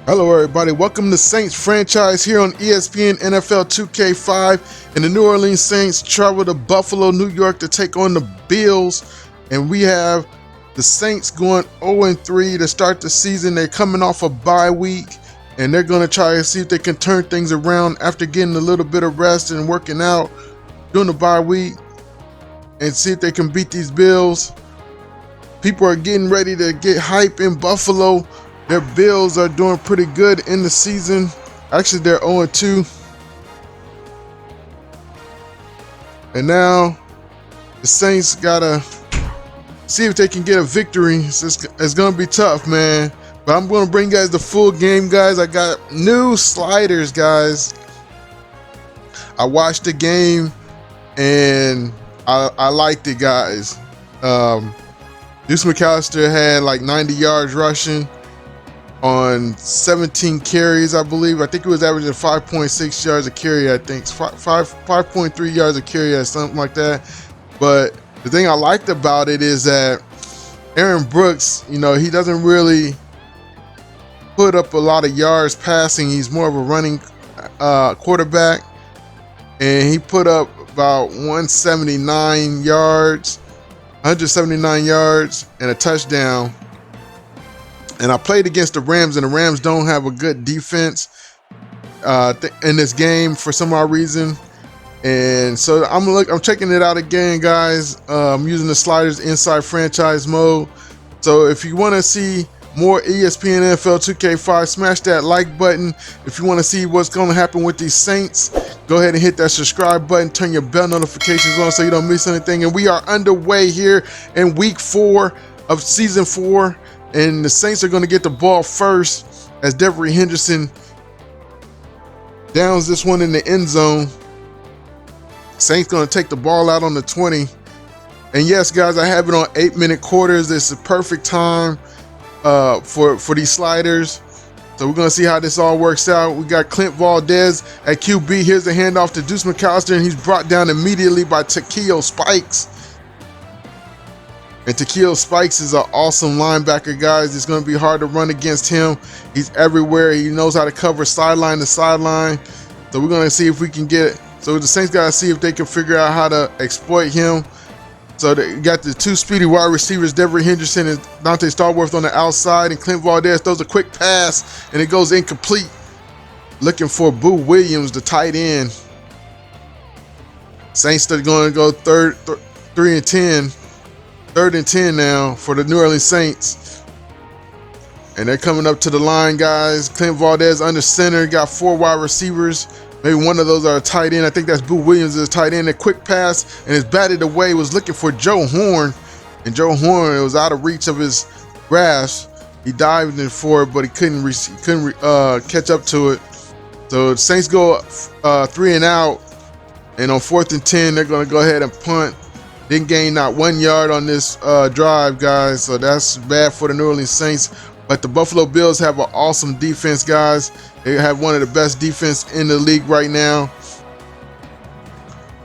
Hello, everybody. Welcome to Saints franchise here on ESPN NFL 2K5. And the New Orleans Saints travel to Buffalo, New York to take on the Bills. And we have the Saints going 0-3 to start the season. They're coming off a bye week, and they're going to try to see if they can turn things around after getting a little bit of rest and working out during the bye week and see if they can beat these Bills. People are getting ready to get hype in Buffalo. Their Bills are doing pretty good in the season. Actually, they're 0-2. And now the Saints gotta see if they can get a victory. It's gonna be tough, man. But I'm gonna bring you guys the full game, guys. I got new sliders, guys. I watched the game and I liked it, guys. Deuce McCallister had like 90 yards rushing on 17 carries, I believe. I think it was averaging 5.6 yards a carry, I think. 5.3 yards a carry or something like that. But the thing I liked about it is that Aaron Brooks, he doesn't really put up a lot of yards passing. He's more of a running quarterback. And he put up about 179 yards and a touchdown. And I played against the Rams, and the Rams don't have a good defense in this game for some odd reason. And so I'm checking it out again, guys. I'm using the sliders inside franchise mode. So if you want to see more ESPN NFL 2K5, smash that like button. If you want to see what's going to happen with these Saints, go ahead and hit that subscribe button. Turn your bell notifications on so you don't miss anything. And we are underway here in week 4 of season 4. And the Saints are going to get the ball first as Devery Henderson downs this one in the end zone. Saints going to take the ball out on the 20. And yes, guys, I have it on 8-minute quarters. It's the perfect time for these sliders. So we're going to see how this all works out. We got Clint Valdez at QB. Here's the handoff to Deuce McCallister, and he's brought down immediately by Takeo Spikes. And Takeo Spikes is an awesome linebacker, guys. It's going to be hard to run against him. He's everywhere. He knows how to cover sideline to sideline. So we're going to see if we can get it. So the Saints got to see if they can figure out how to exploit him. So they got the two speedy wide receivers, Devery Henderson and Dante Starworth on the outside. And Clint Valdez throws a quick pass, and it goes incomplete. Looking for Boo Williams, the tight end. Saints are going to go third and 10 now for the New Orleans Saints. And they're coming up to the line, guys. Clint Valdez under center, got 4 wide receivers. Maybe one of those are a tight end. I think that's Boo Williams is a tight end. A quick pass, and it's batted away. Was looking for Joe Horn. And Joe Horn, it was out of reach of his grasp. He dived in for it, but he couldn't catch up to it. So the Saints go 3 and out. And on 4th and 10, they're going to go ahead and punt. Didn't gain not 1 yard on this drive, guys. So that's bad for the New Orleans Saints. But the Buffalo Bills have an awesome defense, guys. They have one of the best defense in the league right now.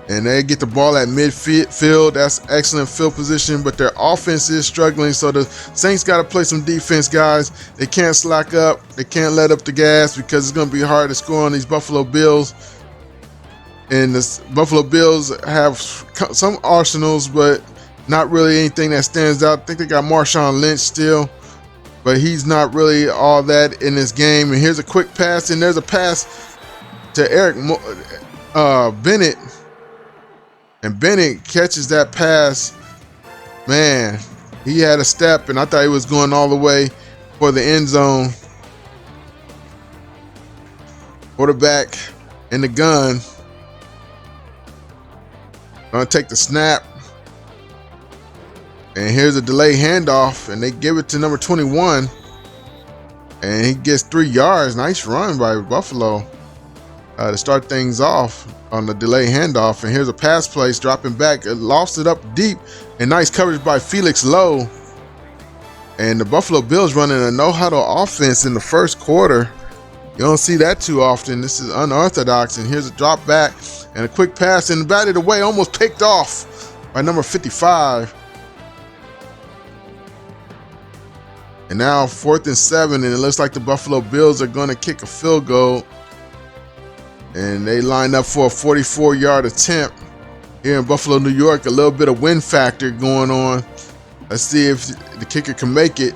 And they get the ball at midfield. That's excellent field position. But their offense is struggling. So the Saints got to play some defense, guys. They can't slack up. They can't let up the gas because it's going to be hard to score on these Buffalo Bills. And the Buffalo Bills have some arsenals, but not really anything that stands out. I think they got Marshawn Lynch still, but he's not really all that in this game. And here's a quick pass, and there's a pass to Eric Bennett. And Bennett catches that pass. Man, he had a step, and I thought he was going all the way for the end zone. Quarterback in the gun. Gonna take the snap. And here's a delay handoff, and they give it to number 21. And he gets 3 yards. Nice run by Buffalo to start things off on the delay handoff. And here's a pass play, dropping back. It lofts it up deep, and nice coverage by Felix Lowe. And the Buffalo Bills running a no-huddle offense in the first quarter. You don't see that too often. This is unorthodox. And here's a drop back and a quick pass, and batted away, almost picked off by number 55. And now 4th and 7, and it looks like the Buffalo Bills are going to kick a field goal. And they lined up for a 44-yard attempt here in Buffalo, New York. A little bit of wind factor going on. Let's see if the kicker can make it.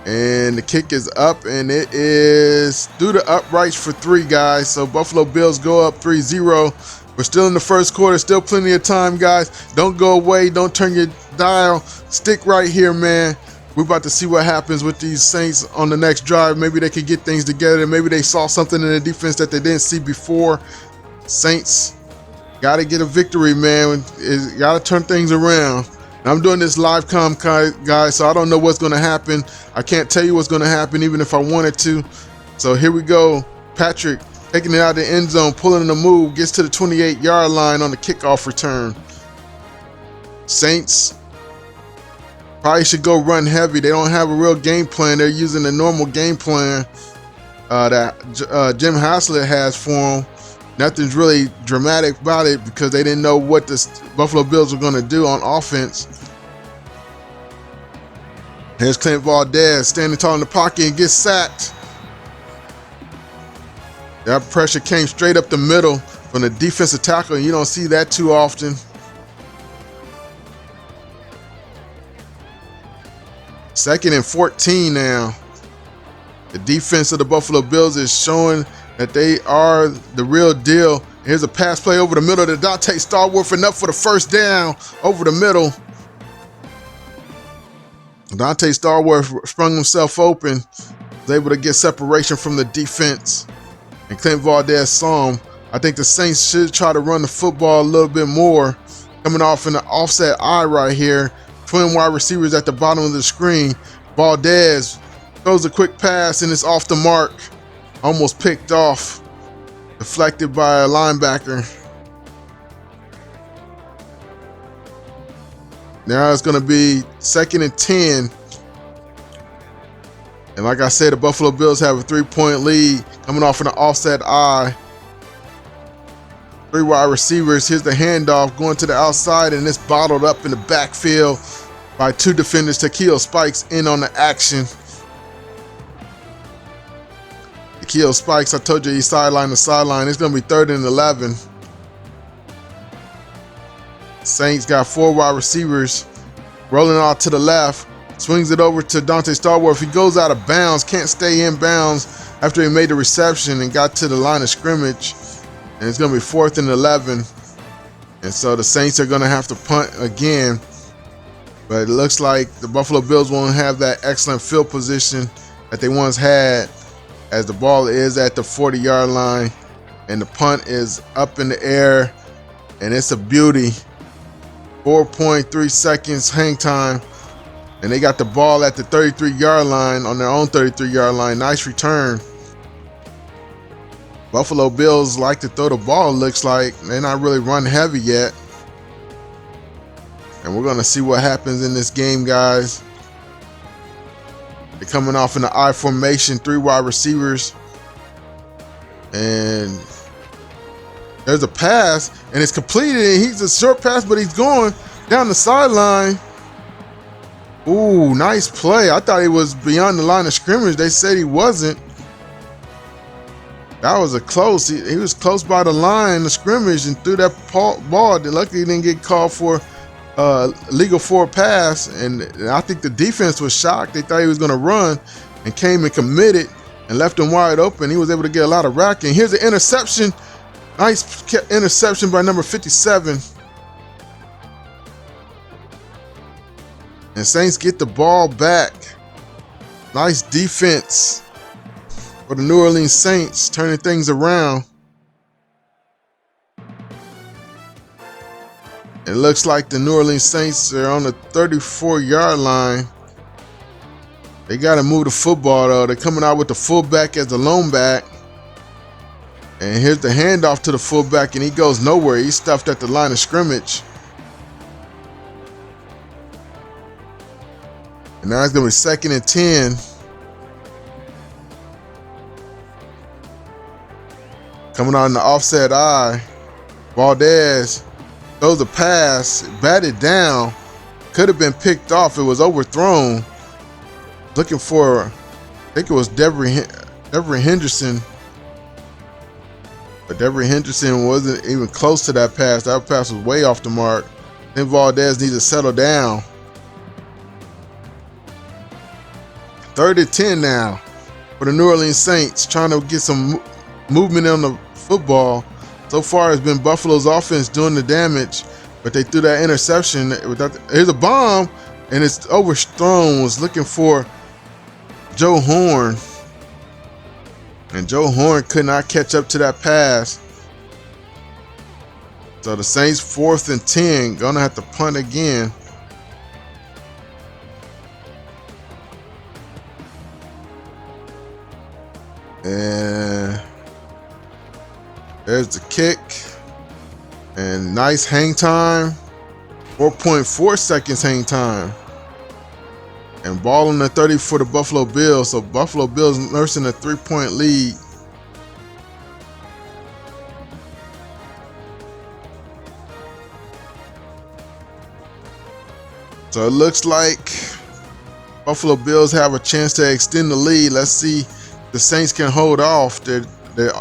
And the kick is up, and it is through the uprights for 3, guys. So Buffalo Bills go up 3-0. We're still in the first quarter. Still plenty of time, guys. Don't go away. Don't turn your dial. Stick right here, man. We're about to see what happens with these Saints on the next drive. Maybe they could get things together. Maybe they saw something in the defense that they didn't see before. Saints got to get a victory, man. Got to turn things around. And I'm doing this live guys, so I don't know what's going to happen. I can't tell you what's going to happen even if I wanted to. So here we go. Patrick taking it out of the end zone, pulling the move, gets to the 28-yard line on the kickoff return. Saints probably should go run heavy. They don't have a real game plan. They're using the normal game plan that Jim Haslett has for them. Nothing's really dramatic about it because they didn't know what the Buffalo Bills were going to do on offense. Here's Clint Valdez standing tall in the pocket and gets sacked. That pressure came straight up the middle from the defensive tackle, and you don't see that too often. Second and 14 now. The defense of the Buffalo Bills is showing that they are the real deal. Here's a pass play over the middle to Dante Starworth, enough for the first down over the middle. Dante Starworth sprung himself open, was able to get separation from the defense, and Clint Valdez saw him. I think the Saints should try to run the football a little bit more. Coming off in the offset eye right here. Twin wide receivers at the bottom of the screen. Valdez throws a quick pass and it's off the mark. Almost picked off. Deflected by a linebacker. Now it's going to be 2nd and 10. And like I said, the Buffalo Bills have a 3-point lead coming off in an offset eye. 3 wide receivers. Here's the handoff going to the outside, and it's bottled up in the backfield by 2 defenders. Takeo Spikes in on the action. Takeo Spikes, I told you he's sideline to sideline. It's going to be 3rd and 11. Saints got 4 wide receivers rolling out to the left. Swings it over to Dante Starworth. He goes out of bounds, can't stay in bounds after he made the reception and got to the line of scrimmage. And it's going to be 4th and 11. And so the Saints are going to have to punt again. But it looks like the Buffalo Bills won't have that excellent field position that they once had, as the ball is at the 40-yard line. And the punt is up in the air. And it's a beauty. 4.3 seconds hang time. And they got the ball at the 33-yard line, on their own 33-yard line. Nice return. Buffalo Bills like to throw the ball, looks like. They're not really run heavy yet. And we're going to see what happens in this game, guys. They're coming off in the I formation, 3 wide receivers. And there's a pass, and it's completed. And he's a short pass, but he's going down the sideline. Ooh, nice play. I thought he was beyond the line of scrimmage. They said he wasn't. That was a close. He was close by the line of scrimmage and threw that ball. Luckily, he didn't get called for legal forward pass. And I think the defense was shocked. They thought he was going to run and came and committed and left him wide open. He was able to get a lot of racking. Here's an interception. Nice interception by number 57. And Saints get the ball back. Nice defense for the New Orleans Saints, turning things around. It looks like the New Orleans Saints are on the 34-yard line. They got to move the football, though. They're coming out with the fullback as the lone back. And here's the handoff to the fullback, and he goes nowhere. He's stuffed at the line of scrimmage. And now it's going to be 2nd and 10. Coming on the offset eye. Valdez throws a pass, batted down. Could have been picked off. It was overthrown. looking for, I think it was Devery Henderson. But Devery Henderson wasn't even close to that pass. That pass was way off the mark. Then Valdez needs to settle down. 3rd and 10 now for the New Orleans Saints, trying to get some movement on the football. So far, it's been Buffalo's offense doing the damage, but they threw that interception. Here's a bomb, and it's overthrown. Was looking for Joe Horn, and Joe Horn could not catch up to that pass. So the Saints 4th and 10, gonna have to punt again. And there's the kick. And nice hang time. 4.4 seconds hang time. And ball on the 30 for the Buffalo Bills. So Buffalo Bills nursing a 3-point lead. So it looks like Buffalo Bills have a chance to extend the lead. Let's see if the Saints can hold off. Their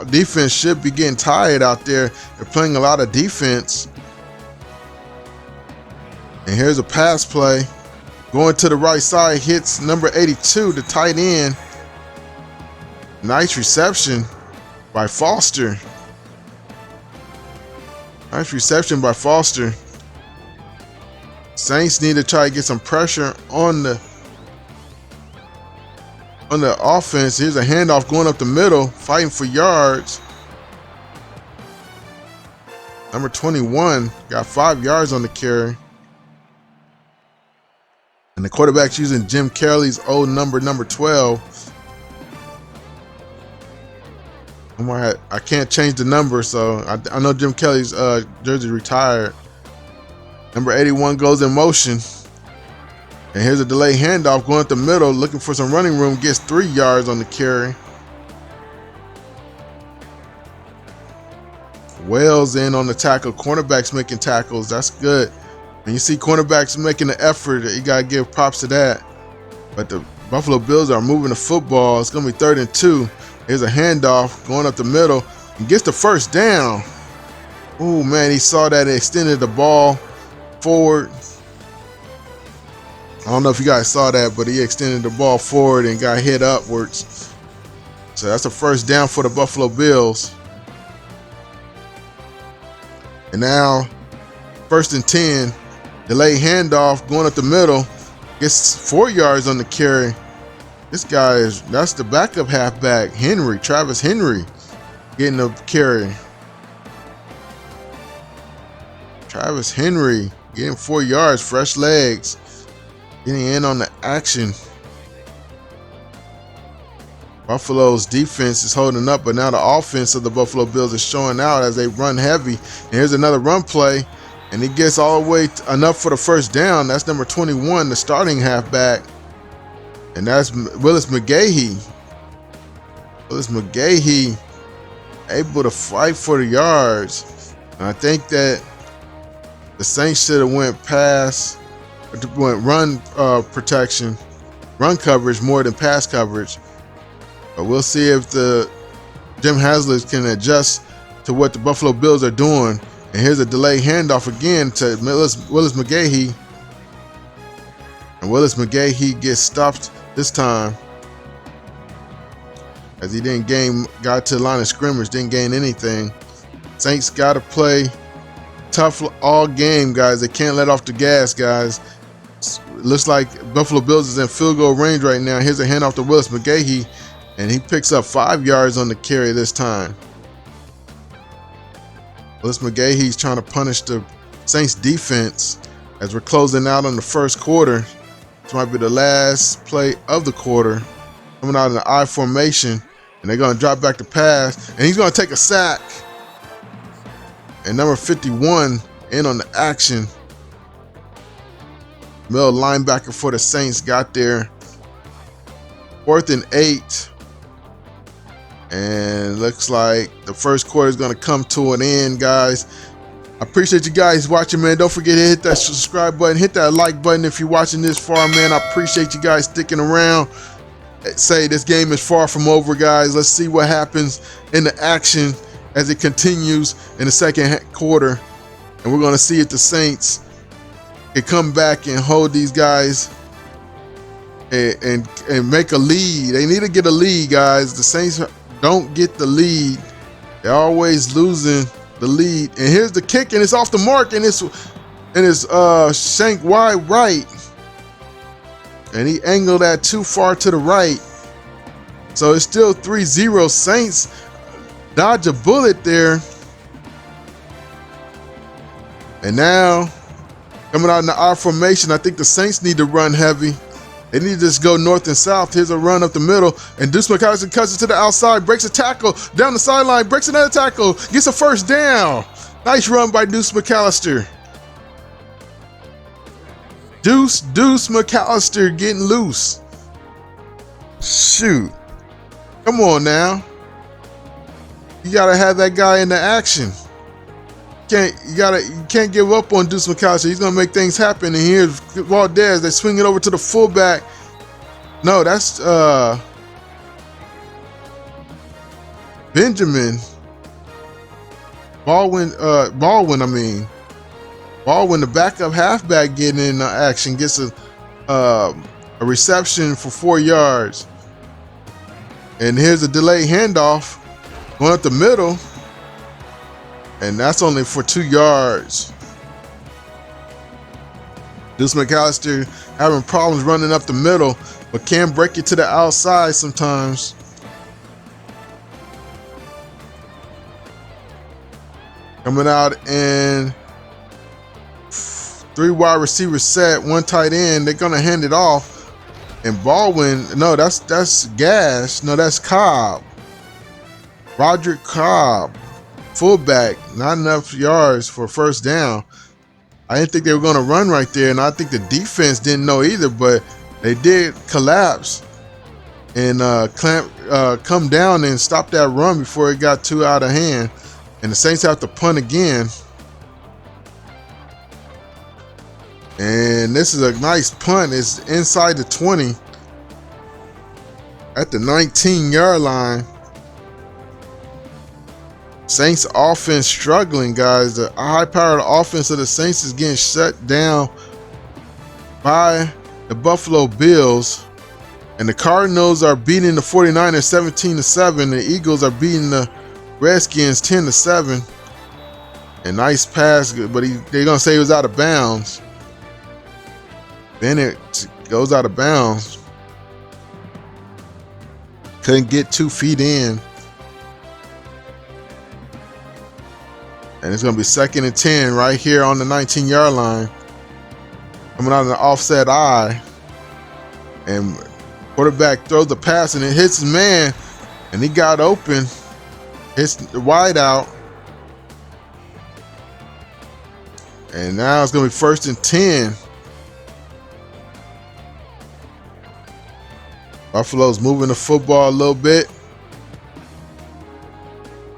defense should be getting tired out there. They're playing a lot of defense. And here's a pass play. Going to the right side, hits number 82, the tight end. Nice reception by Foster. Nice reception by Foster. Saints need to try to get some pressure on the offense. Here's a handoff going up the middle, fighting for yards. Number 21 got 5 yards on the carry. And the quarterback's using Jim Kelly's old number 12. I can't change the number, so I know Jim Kelly's jersey retired. Number 81 goes in motion. And here's a delayed handoff going up the middle, looking for some running room, gets 3 yards on the carry. Wells in on the tackle. Cornerbacks making tackles. That's good. And you see cornerbacks making the effort. You got to give props to that. But the Buffalo Bills are moving the football. It's going to be 3rd and 2. Here's a handoff going up the middle. He gets the first down. Oh, man, he saw that. It extended the ball forward. I don't know if you guys saw that, but he extended the ball forward and got hit upwards. So that's a first down for the Buffalo Bills. And now, 1st and 10. Delayed handoff going up the middle. Gets 4 yards on the carry. This guy that's the backup halfback, Travis Henry, getting the carry. Travis Henry getting 4 yards, fresh legs, getting in on the action. Buffalo's defense is holding up, but now the offense of the Buffalo Bills is showing out as they run heavy. And here's another run play. And he gets all the way enough for the first down. That's number 21, the starting halfback. And that's Willis McGahee. Willis McGahee able to fight for the yards. And I think that the Saints should have went run protection, run coverage more than pass coverage. But we'll see if the Jim Haslett can adjust to what the Buffalo Bills are doing. And here's a delayed handoff again to Willis McGahee. And Willis McGahee gets stopped this time, as he got to the line of scrimmage, didn't gain anything. Saints got to play tough all game, guys. They can't let off the gas, guys. Looks like Buffalo Bills is in field goal range right now. Here's a handoff to Willis McGahee, and he picks up 5 yards on the carry this time. Willis McGahee's trying to punish the Saints defense as we're closing out on the first quarter. This might be the last play of the quarter. Coming out in the I formation, and they're going to drop back the pass, and he's going to take a sack. And number 51 in on the action. Middle linebacker for the Saints got there. 4th and 8. And looks like the first quarter is going to come to an end, guys. I appreciate you guys watching, man. Don't forget to hit that subscribe button, hit that like button if you're watching this far, man. I appreciate you guys sticking around. Say this game is far from over, guys. Let's see what happens in the action as it continues in the second quarter, and we're going to see if the Saints can come back and hold these guys and make a lead. They need to get a lead, guys. The Saints don't get the lead. They're always losing the lead. And here's the kick, and it's off the mark, and it's shanked wide right. And he angled that too far to the right. So it's still 3-0. Saints dodge a bullet there. And now, coming out in the I formation, I think the Saints need to run heavy. They need to just go north and south. Here's a run up the middle. And Deuce McCallister cuts it to the outside, breaks a tackle, down the sideline, breaks another tackle, gets a first down. Nice run by Deuce McCallister. Deuce McCallister getting loose. Shoot. Come on now. You gotta have that guy in the action. You can't give up on Deuce McCallister. He's gonna make things happen. And here's Valdez. They swing it over to the fullback. No, that's Benjamin. Baldwin, the backup halfback, getting in action, gets a reception for 4 yards. And here's a delayed handoff going up the middle, and that's only for 2 yards. Deuce McCallister having problems running up the middle, but can break it to the outside sometimes. Coming out in 3 wide receiver set, 1 tight end. They're gonna hand it off. And Baldwin, no, that's Gash. No, that's Cobb. Roderick Cobb, fullback, not enough yards for first down. I didn't think they were gonna run right there, and I think the defense didn't know either, but they did collapse and come down and stop that run before it got too out of hand. And the Saints have to punt again. And this is a nice punt. It's inside the 20 at the 19-yard line. Saints offense struggling, guys. The high-powered offense of the Saints is getting shut down by the Buffalo Bills. And the Cardinals are beating the 49ers 17-7. The Eagles are beating the Redskins 10-7. A nice pass, but they're going to say he was out of bounds. Bennett goes out of bounds. Couldn't get 2 feet in. And it's going to be 2nd and 10 right here on the 19-yard line. Coming out of the offset eye. And quarterback throws the pass and it hits his man. And he got open. Hits the wide out. And now it's going to be 1st and 10. Buffalo's moving the football a little bit.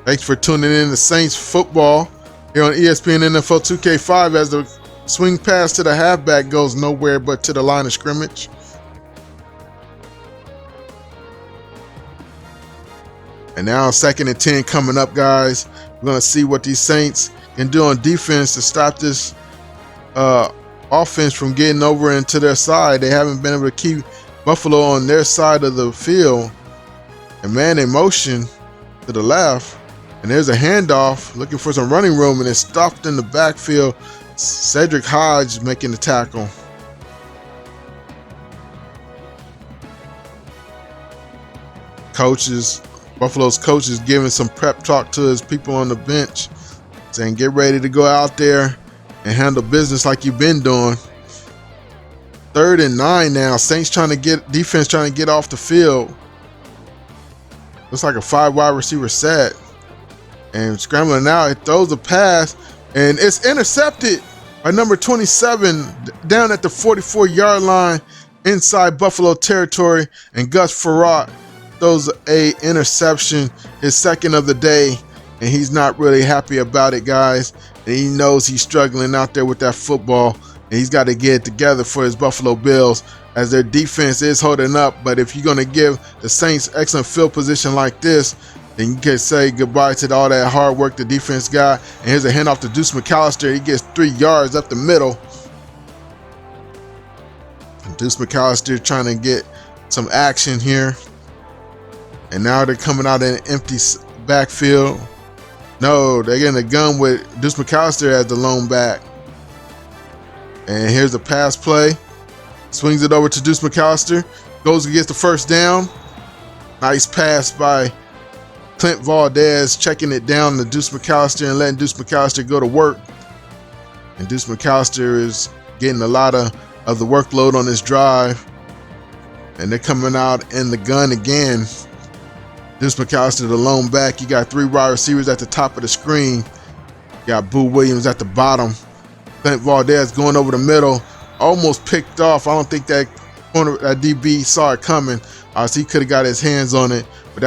Thanks for tuning in to Saints football here on ESPN NFL 2K5 as the swing pass to the halfback goes nowhere but to the line of scrimmage. And now 2nd and 10 coming up, guys. We're going to see what these Saints can do on defense to stop this offense from getting over into their side. They haven't been able to keep Buffalo on their side of the field. And man in motion to the left. And there's a handoff looking for some running room, and it's stuffed in the backfield. Cedric Hodge making the tackle. Buffalo's coaches giving some prep talk to his people on the bench, saying get ready to go out there and handle business like you've been doing. 3rd and 9 now. Saints defense trying to get off the field. Looks like a 5 wide receiver set. And scrambling out, it throws a pass, and it's intercepted by number 27 down at the 44-yard line inside Buffalo territory. And Gus Frerotte throws a interception, his 2nd of the day, and he's not really happy about it, guys. And he knows he's struggling out there with that football, and he's got to get it together for his Buffalo Bills as their defense is holding up. But if you're going to give the Saints excellent field position like this, then you can say goodbye to all that hard work the defense got. And here's a handoff to Deuce McCallister. He gets 3 yards up the middle. And Deuce McCallister trying to get some action here. And now they're coming out in an empty backfield. No, they're getting a gun with Deuce McCallister as the lone back. And here's the pass play. Swings it over to Deuce McCallister. Goes and gets the first down. Nice pass by Clint Valdez, checking it down to Deuce McCallister and letting Deuce McCallister go to work. And Deuce McCallister is getting a lot of the workload on this drive. And they're coming out in the gun again. Deuce McCallister, the lone back. You got 3 wide receivers at the top of the screen. You got Boo Williams at the bottom. Clint Valdez going over the middle. Almost picked off. I don't think that DB saw it coming. So he could have got his hands on it. But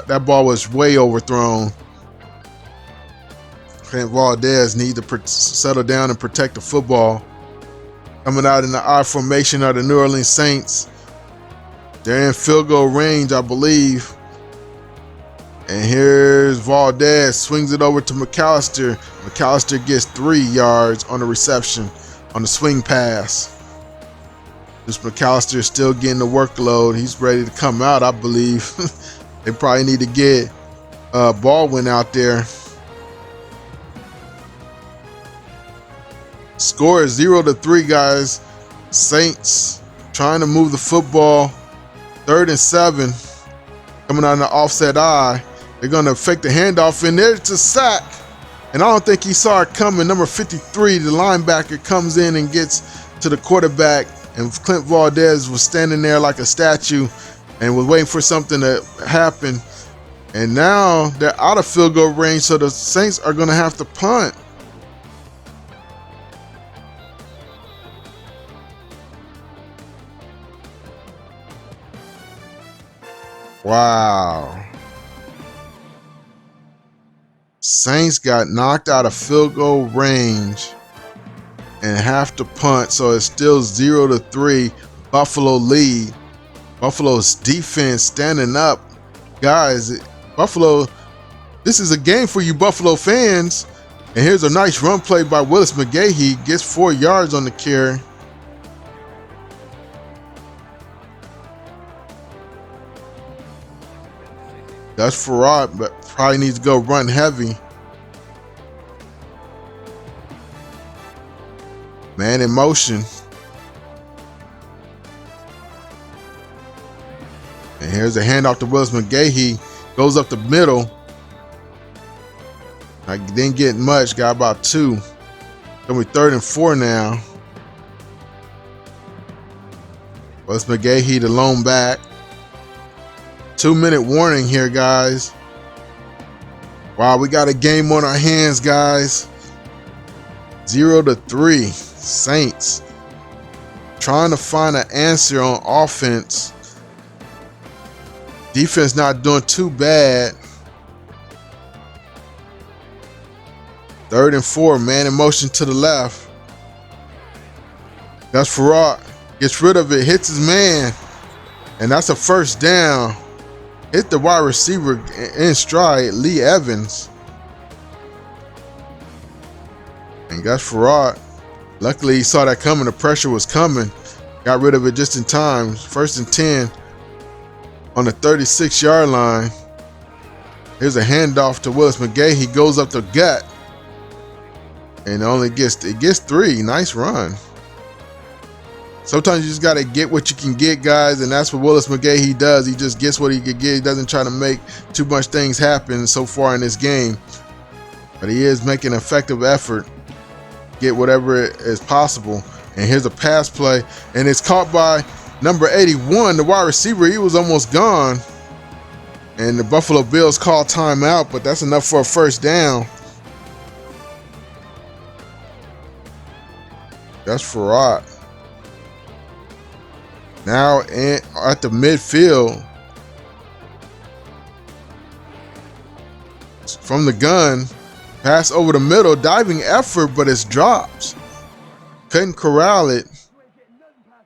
that ball was way overthrown. Clint Valdez needs to settle down and protect the football. Coming out in the I formation are the New Orleans Saints. They're in field goal range, I believe. And here's Valdez, swings it over to McCallister. McCallister gets 3 yards on the reception on the swing pass. This McCallister is still getting the workload. He's ready to come out, I believe. They probably need to get Baldwin out there. Score is 0-3, guys. Saints trying to move the football. 3rd and 7. Coming out in the offset eye. They're going to fake the handoff, and there's a sack. And I don't think he saw it coming. Number 53, the linebacker, comes in and gets to the quarterback. And Clint Valdez was standing there like a statue and was waiting for something to happen. And now they're out of field goal range, so the Saints are going to have to punt. Wow. Saints got knocked out of field goal range and have to punt, so it's still 0-3. Buffalo lead. Buffalo's defense standing up. Guys, Buffalo, this is a game for you Buffalo fans. And here's a nice run play by Willis McGahee. Gets 4 yards on the carry. Gus Frerotte, but probably needs to go run heavy. Man in motion. And here's a handoff to Willis McGahee. Goes up the middle. I didn't get much. Got about 2. Gonna be 3rd and 4 now. Willis McGahee, the lone back. 2-minute warning here, guys. Wow, we got a game on our hands, guys. 0-3. Saints trying to find an answer on offense. Defense not doing too bad. 3rd and 4, man in motion to the left. Gus Frerotte gets rid of it, hits his man, and that's a first down. Hit the wide receiver in stride, Lee Evans. And Gus Frerotte, luckily he saw that coming. The pressure was coming. Got rid of it just in time. 1st and 10 on the 36-yard line. Here's a handoff to Willis McGahee. He goes up the gut and it gets 3. Nice run. Sometimes you just got to get what you can get, guys, and that's what Willis McGahee does. He just gets what he can get. He doesn't try to make too much things happen so far in this game. But he is making an effective effort. Get whatever is possible. And here's a pass play, and it's caught by number 81, the wide receiver. He was almost gone. And the Buffalo Bills call timeout, but that's enough for a first down. That's Frerotte. Now at the midfield. From the gun, Pass over the middle, diving effort, but it's dropped. Couldn't corral it.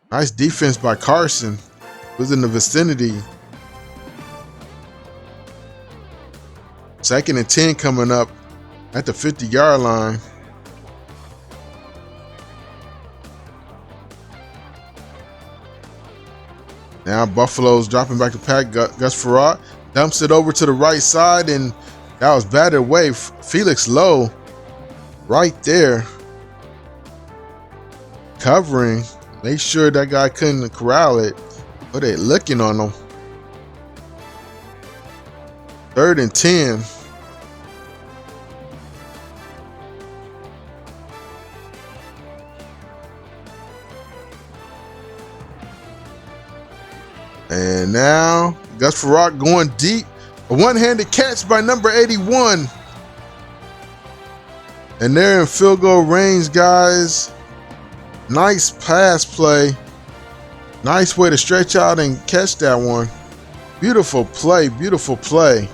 Nice defense by Carson. Was in the vicinity. 2nd and 10 coming up at the 50-yard line. Now Buffalo's dropping back to pack. Gus Frerotte dumps it over to the right side, and that was batted away. Felix Lowe right there covering. Make sure that guy couldn't corral it, but they looking on him. 3rd and 10. And now Gus Frerotte going deep. A one-handed catch by number 81. And they're in field goal range, guys. Nice pass play. Nice way to stretch out and catch that one. Beautiful play, beautiful play.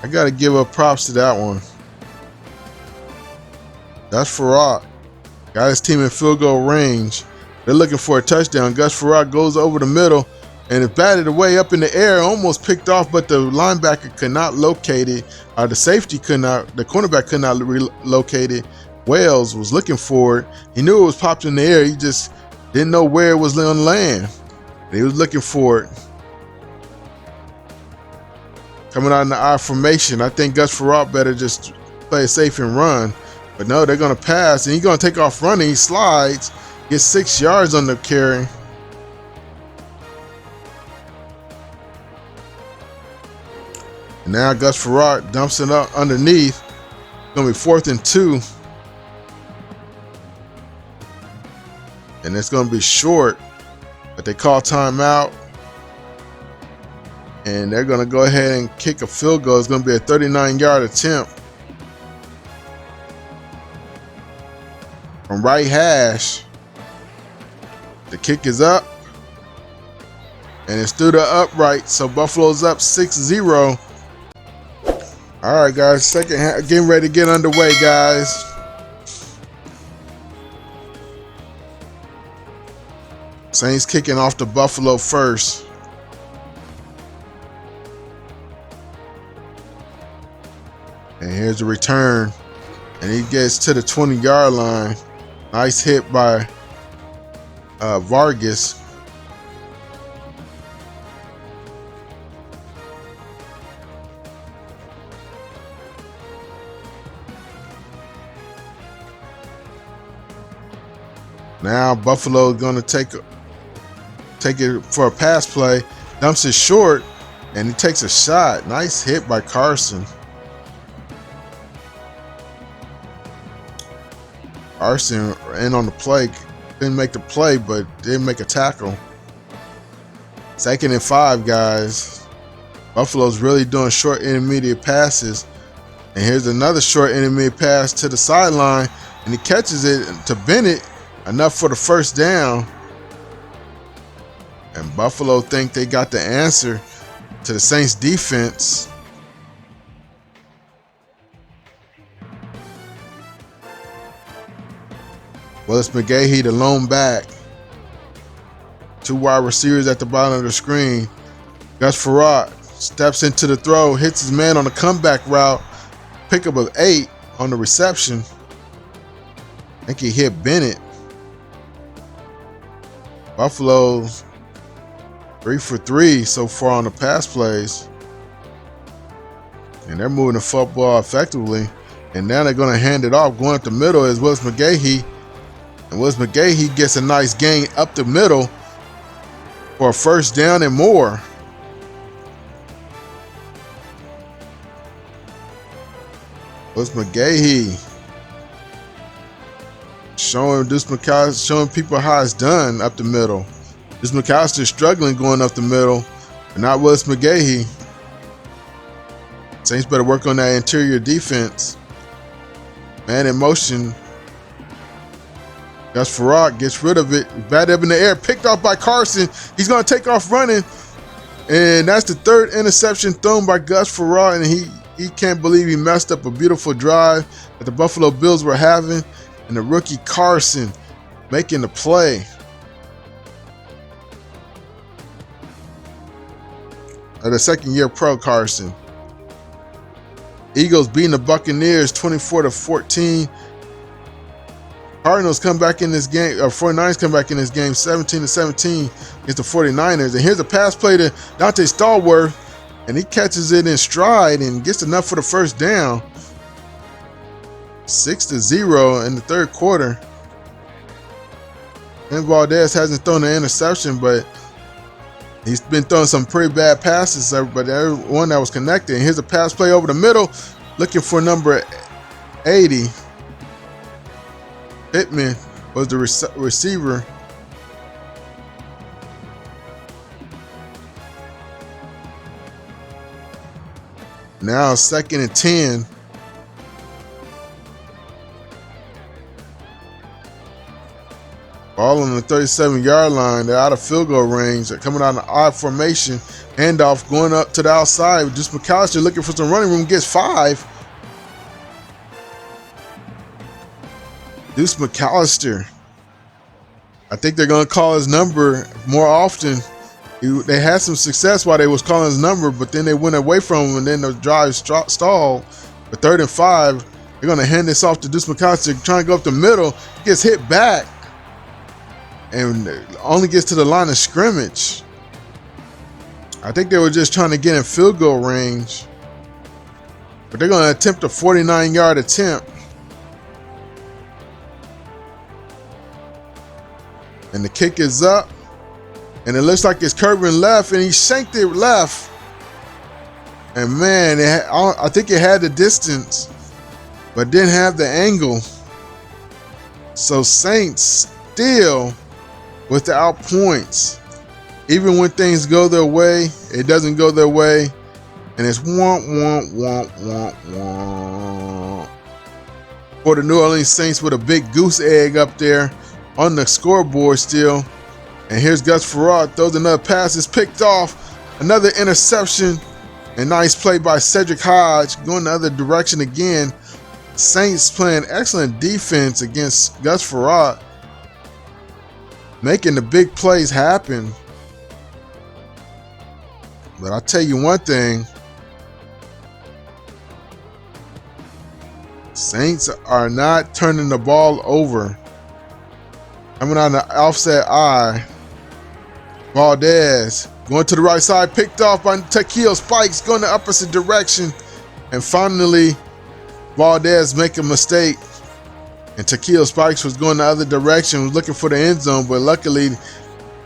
I got to give up props to that one. That's Frerotte. Got his team in field goal range. They're looking for a touchdown. Gus Frerotte goes over the middle and it batted away up in the air, almost picked off, but the linebacker could not locate it. The safety could not, the cornerback could not relocate it. Wales was looking for it. He knew it was popped in the air. He just didn't know where it was on land. He was looking for it. Coming out in the I formation, I think Gus Frerotte better just play it safe and run. But no, they're going to pass, and he's going to take off running. He slides, gets 6 yards on the carry. And now Gus Frerotte dumps it up underneath. It's going to be 4th and 2. And it's going to be short, but they call timeout. And they're going to go ahead and kick a field goal. It's going to be a 39-yard attempt from right hash. The kick is up, and it's through the upright. So Buffalo's up 6-0. All right, guys, second half, getting ready to get underway, guys. Saints kicking off the Buffalo first. And here's the return. And he gets to the 20-yard line. Nice hit by Vargas. Now Buffalo is going to take it for a pass play. Dumps it short, and he takes a shot. Nice hit by Carson. Carson in on the play. Didn't make the play, but did make a tackle. 2nd and 5, guys. Buffalo's really doing short intermediate passes. And here's another short intermediate pass to the sideline, and he catches it to Bennett. Enough for the first down. And Buffalo think they got the answer to the Saints defense. Willis McGahee, the lone back. 2 wide receivers at the bottom of the screen. Gus Frerotte steps into the throw, hits his man on the comeback route. Pickup of 8 on the reception. I think he hit Bennett. Buffalo 3 for 3 so far on the pass plays. And they're moving the football effectively. And now they're going to hand it off. Going up the middle is Willis McGahee. And Willis McGahee gets a nice gain up the middle for a first down and more. Willis McGahee showing Deuce McCallister, showing people how it's done up the middle. Deuce McCallister struggling going up the middle, but not Willis McGahee. Saints better work on that interior defense. Man in motion. Gus Frerotte gets rid of it. Batted up in the air, picked off by Carson. He's going to take off running. And that's the 3rd interception thrown by Gus Frerotte, and he can't believe he messed up a beautiful drive that the Buffalo Bills were having, and the rookie Carson making the play. The second-year pro Carson. Eagles beating the Buccaneers 24-14. Cardinals come back in this game, or 49ers come back in this game 17-17 against the 49ers. And here's a pass play to Dante Stallworth, and he catches it in stride and gets enough for the first down. 6-0 in the third quarter. And Valdez hasn't thrown an interception, but he's been throwing some pretty bad passes, but every one that was connected. And here's a pass play over the middle, looking for number 80. Pittman was the receiver. Now 2nd and 10. Ball on the 37-yard line. They're out of field goal range. They're coming out in an odd formation. Handoff going up to the outside. Deuce McCallister looking for some running room. Gets 5. Deuce McCallister. I think they're going to call his number more often. They had some success while they was calling his number, but then they went away from him, and then the drive stalled. But 3rd and 5, they're going to hand this off to Deuce McCallister, trying to go up the middle. Gets hit back and only gets to the line of scrimmage. I think they were just trying to get in field goal range, but they're going to attempt a 49-yard attempt. And the kick is up, and it looks like it's curving left, and he shanked it left. And man, I think it had the distance, but didn't have the angle. So Saints still without points. Even when things go their way, it doesn't go their way, and it's womp, womp, womp, womp, womp. For the New Orleans Saints with a big goose egg up there on the scoreboard still. And here's Gus Frerotte, throws another pass, is picked off, another interception, and nice play by Cedric Hodge, going the other direction again. Saints playing excellent defense against Gus Frerotte, making the big plays happen. But I'll tell you one thing, Saints are not turning the ball over. Coming on the offset eye. Valdez going to the right side, picked off by Takeo Spikes, going the opposite direction. And finally, Valdez make a mistake. And Takeo Spikes was going the other direction, was looking for the end zone, but luckily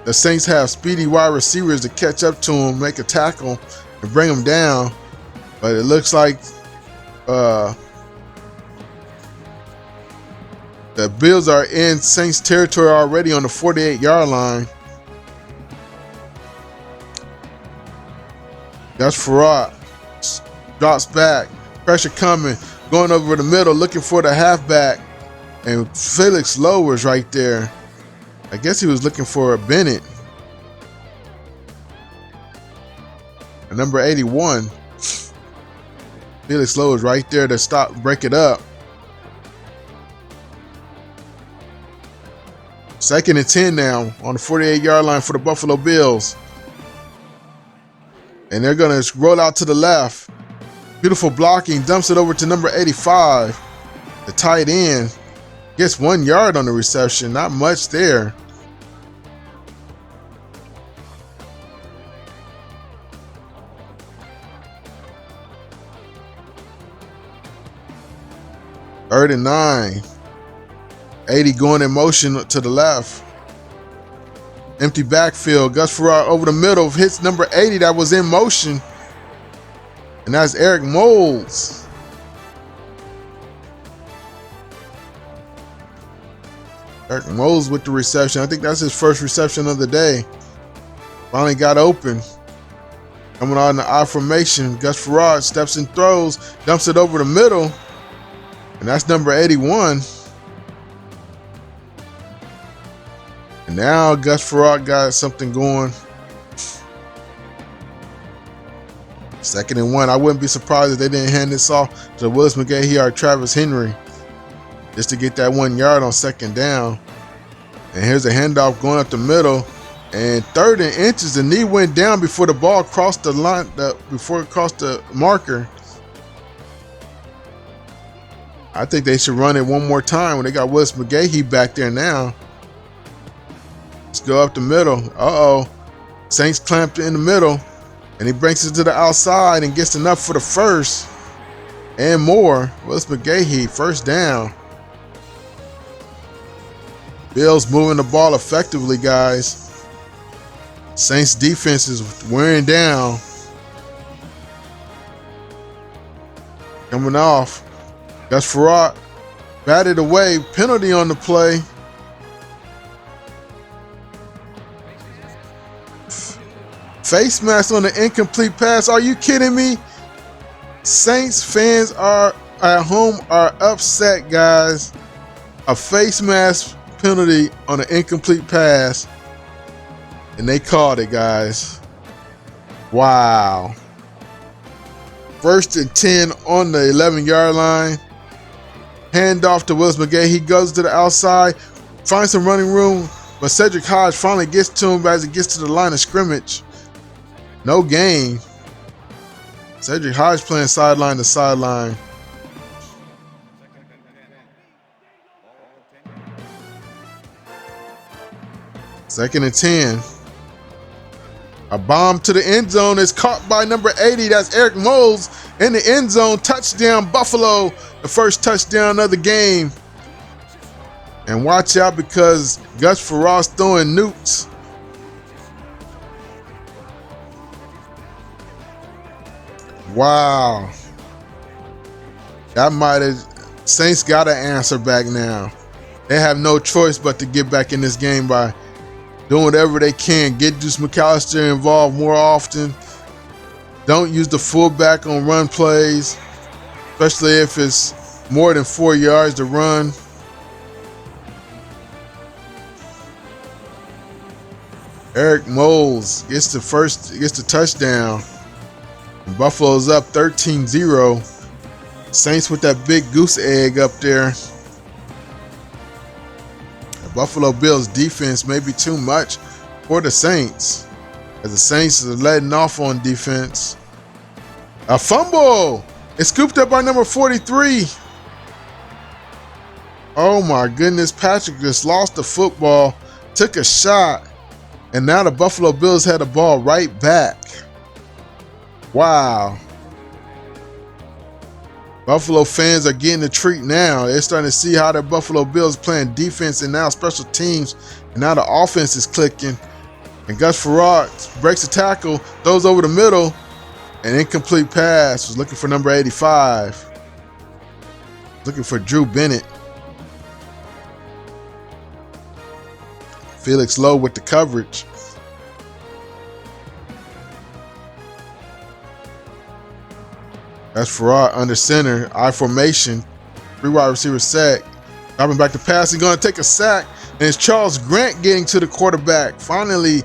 the Saints have speedy wide receivers to catch up to him, make a tackle, and bring him down. But it looks like the Bills are in Saints territory already on the 48-yard line. Gus Frerotte drops back, pressure coming, going over the middle, looking for the halfback, and Felix lowers right there. I guess he was looking for Bennett. And number 81. Felix lowers right there to break it up. 2nd and 10 now on the 48-yard line for the Buffalo Bills. And they're going to roll out to the left. Beautiful blocking, dumps it over to number 85. The tight end gets 1 yard on the reception, not much there. Third and 9. 80 going in motion to the left. Empty backfield. Gus Frerotte over the middle hits number 80 that was in motion. And that's Eric Moulds. Eric Moulds with the reception. I think that's his first reception of the day. Finally got open. Coming out in the I formation. Gus Frerotte steps and throws. Dumps it over the middle. And that's number 81. And now Gus Frerotte got something going. 2nd and 1. I wouldn't be surprised if they didn't hand this off to Willis McGahee or Travis Henry just to get that 1 yard on 2nd down. And here's a handoff going up the middle. And 3rd and inches, the knee went down before the ball crossed the line, before it crossed the marker. I think they should run it one more time when they got Willis McGahee back there now. Let's go up the middle. Uh-oh. Saints clamped in the middle. And he brings it to the outside and gets enough for the first and more. Willis McGahee, 1st down. Bills moving the ball effectively, guys. Saints defense is wearing down. Coming off. Gus Frerotte batted away. Penalty on the play. Face mask on the incomplete pass. Are you kidding me? Saints fans are at home are upset, guys. A face mask penalty on an incomplete pass. And they called it, guys. Wow. 1st and 10 on the 11-yard line. Hand off to Willis McGahee. He goes to the outside, finds some running room, but Cedric Hodge finally gets to him as he gets to the line of scrimmage. No gain. Cedric Hodge playing sideline to sideline. Second and 10. A bomb to the end zone is caught by number 80. That's Eric Moles in the end zone. Touchdown, Buffalo. The first touchdown of the game. And watch out because Gus Frerotte throwing nukes. Wow. That might have. Saints got to answer back now. They have no choice but to get back in this game by doing whatever they can. Get Deuce McCallister involved more often. Don't use the fullback on run plays, especially if it's more than 4 yards to run. Eric Moles gets the touchdown. And Buffalo's up 13-0. Saints with that big goose egg up there. The Buffalo Bills defense may be too much for the Saints, as the Saints are letting off on defense. A fumble! It's scooped up by number 43. Oh my goodness, Patrick just lost the football, took a shot, and now the Buffalo Bills had the ball right back. Wow. Buffalo fans are getting a treat now. They're starting to see how the Buffalo Bills playing defense and now special teams, and now the offense is clicking. And Gus Frerotte breaks a tackle, throws over the middle, an incomplete pass. Was looking for number 85. Looking for Drew Bennett. Felix Lowe with the coverage. That's Frerotte under center, I formation, 3 wide receiver set. Dropping back to pass, he's going to take a sack, and it's Charles Grant getting to the quarterback. Finally,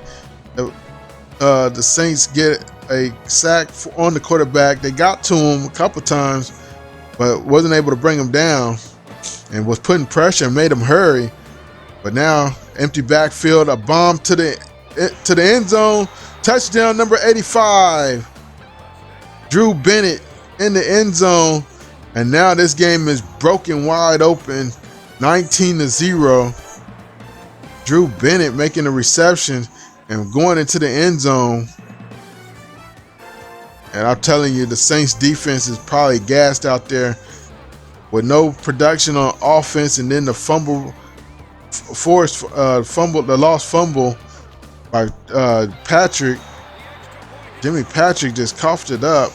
the Saints get a sack on the quarterback. They got to him a couple times, but wasn't able to bring him down, and was putting pressure and made him hurry. But now, empty backfield, a bomb to the end zone. Touchdown number 85. Drew Bennett in the end zone, and now this game is broken wide open, 19-0. Drew Bennett making a reception and going into the end zone. And I'm telling you, the Saints defense is probably gassed out there with no production on offense, and then the the lost fumble by Patrick. Jimmy Patrick just coughed it up.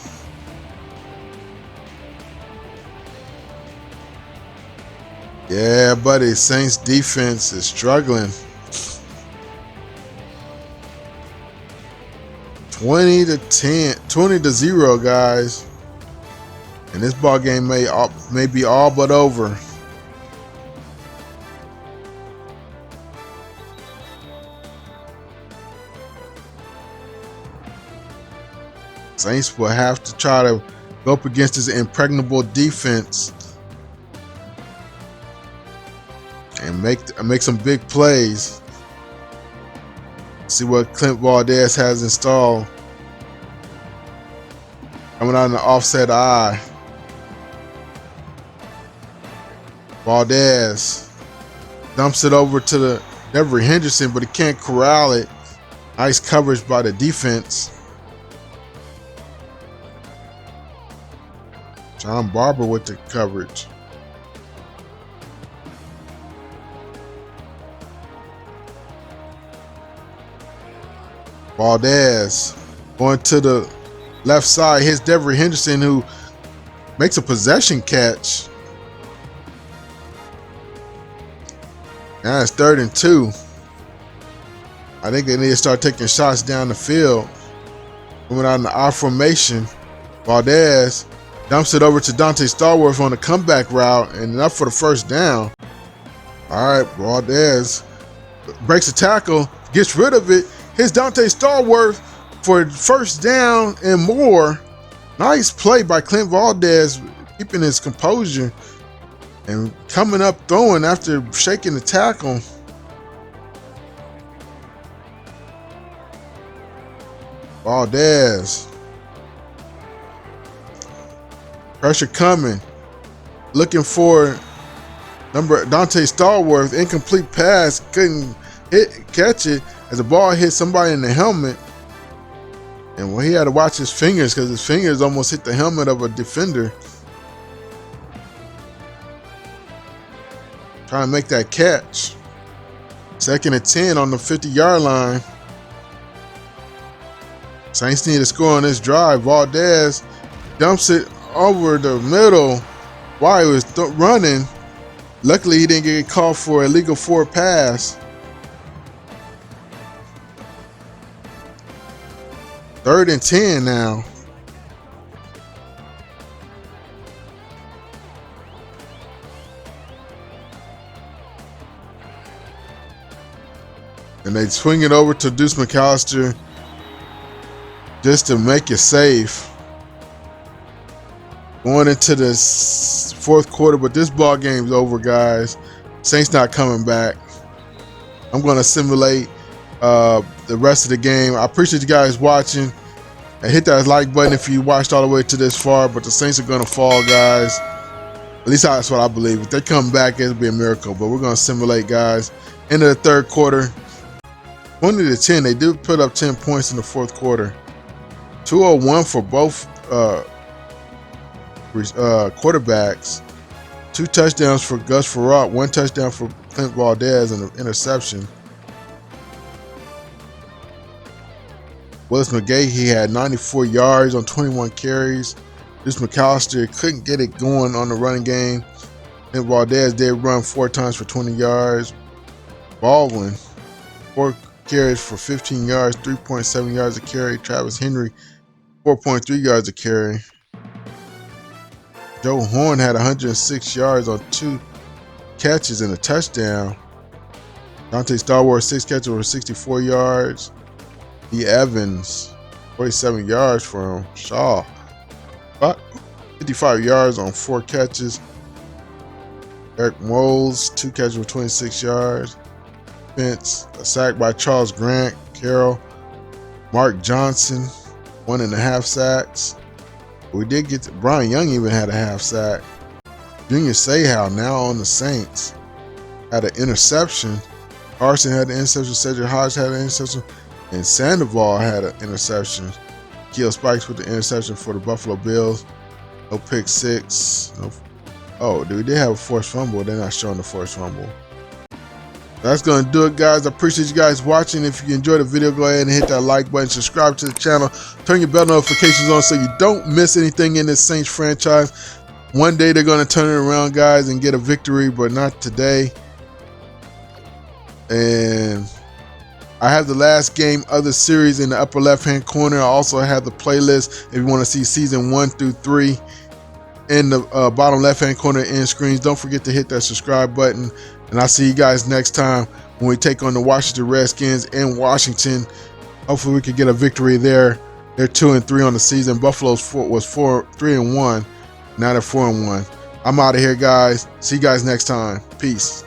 Yeah, buddy, Saints defense is struggling. 20-0, guys. And this ball game may be all but over. Saints will have to try to go up against this impregnable defense and make some big plays. See what Clint Valdez has installed. Coming out in the offset eye. Valdez dumps it over to the Devery Henderson, but he can't corral it. Nice coverage by the defense. John Barber with the coverage. Valdez going to the left side. Hits Devery Henderson, who makes a possession catch. Now it's 3rd and 2. I think they need to start taking shots down the field. Coming out in the I formation. Valdez dumps it over to Dante Starworth on the comeback route and enough for the first down. All right, Valdez breaks the tackle, gets rid of it, hits Dante Starworth for first down and more. Nice play by Clint Valdez, keeping his composure and coming up throwing after shaking the tackle. Valdez. Pressure coming. Looking for Dante Starworth. Incomplete pass. Couldn't catch it as the ball hit somebody in the helmet. And he had to watch his fingers because his fingers almost hit the helmet of a defender. Trying to make that catch. 2nd and 10 on the 50-yard line. Saints need to score on this drive. Valdez dumps it over the middle while he was running. Luckily, he didn't get called for a illegal forward pass. 3rd and 10 now. And they swing it over to Deuce McCallister just to make it safe. Going into the 4th quarter, but this ball game's over, guys. Saints not coming back. I'm going to simulate the rest of the game. I appreciate you guys watching. And hit that like button if you watched all the way to this far. But the Saints are going to fall, guys. At least that's what I believe. If they come back, it'll be a miracle. But we're going to simulate, guys. End of the 3rd quarter. 20-10. They did put up 10 points in the 4th quarter. 201 for both quarterbacks. 2 touchdowns for Gus Frerotte. 1 touchdown for Clint Valdez and an interception. Willis McGahee had 94 yards on 21 carries. Deuce McCallister couldn't get it going on the running game. Clint Valdez did run 4 times for 20 yards. Baldwin, 4 carries for 15 yards, 3.7 yards a carry. Travis Henry, 4.3 yards a carry. Joe Horn had 106 yards on 2 catches and a touchdown. Dante Starworth, 6 catches for 64 yards. E. Evans, 47 yards for him. Shaw, 55 yards on 4 catches. Eric Moles, 2 catches for 26 yards. Defense, a sack by Charles Grant. Carroll, Mark Johnson, 1.5 sacks. We did get Brian Young even had a half sack. Junior Seau now on the Saints had an interception. Carson had an interception. Cedric Hodge had an interception. And Sandoval had an interception. Keel Spikes with the interception for the Buffalo Bills. No pick 6. No. Oh, dude, we did have a forced fumble. They're not showing the forced fumble. That's going to do it, guys. I appreciate you guys watching. If you enjoyed the video, go ahead and hit that like button. Subscribe to the channel. Turn your bell notifications on so you don't miss anything in this Saints franchise. One day they're going to turn it around, guys, and get a victory, but not today. And I have the last game of the series in the upper left-hand corner. I also have the playlist if you want to see season 1 through 3 in the bottom left-hand corner end screens. Don't forget to hit that subscribe button. And I'll see you guys next time when we take on the Washington Redskins in Washington. Hopefully we can get a victory there. They're 2-3 on the season. Buffalo's 3-1. Now they're 4-1. I'm out of here, guys. See you guys next time. Peace.